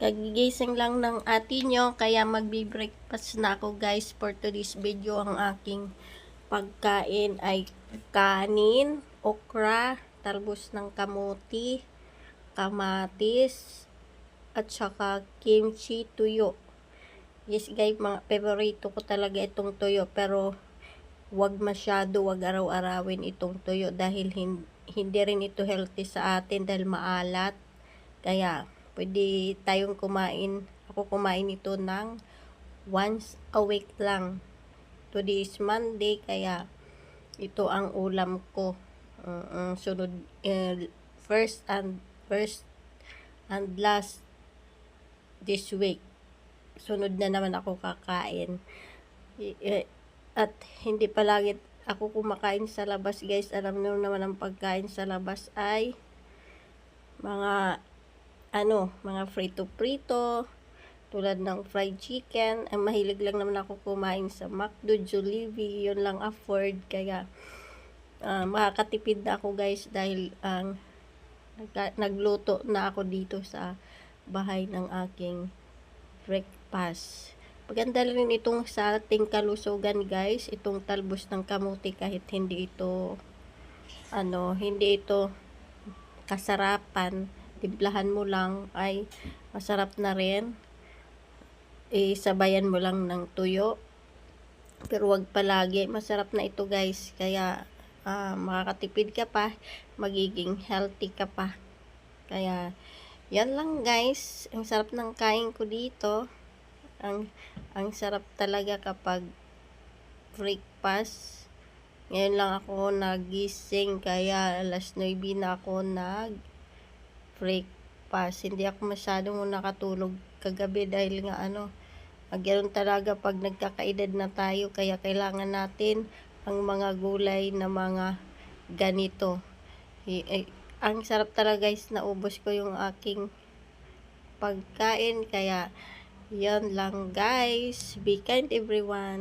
Kagigising lang ng ate nyo, kaya magbi-breakfast na ako guys for today's video. Ang aking pagkain ay kanin, okra, talbos ng kamuti, kamatis, at saka kimchi tuyo. Yes guys, mga favorito ko talaga itong tuyo, pero wag masyado, wag araw-arawin itong tuyo dahil hindi rin ito healthy sa atin dahil maalat. Kaya pwede tayong ako kumain ito ng once a week lang. Today is Monday, kaya ito ang ulam ko. Sunod, first and last this week. Sunod na naman ako kakain. At hindi palagi ako kumakain sa labas guys. Alam niyo naman ang pagkain sa labas ay mga frito-frito, tulad ng fried chicken. Ang mahilig lang naman ako kumain sa McDo, Jollibee, yun lang afford. Kaya makakatipid na ako guys dahil nagluto na ako dito sa bahay ng aking breakfast. Maganda rin itong sa ating kalusugan guys, itong talbos ng kamuti, kahit hindi ito kasarapan, timplahan mo lang ay masarap na rin. Sabayan mo lang ng tuyo, pero wag palagi. Masarap na ito guys, kaya makakatipid ka pa, magiging healthy ka pa. Kaya yan lang guys, ang sarap ng kain ko dito. Ang sarap talaga kapag breakfast. Ngayon lang ako nagising, kaya alas 9 na ako breakfast. Hindi ako masyadong nakatulog kagabi dahil nga ganoon talaga pag nagkakaedad na tayo, kaya kailangan natin ang mga gulay na mga ganito. Ang sarap talaga guys, naubos ko yung aking pagkain. Kaya yan lang guys, be kind everyone.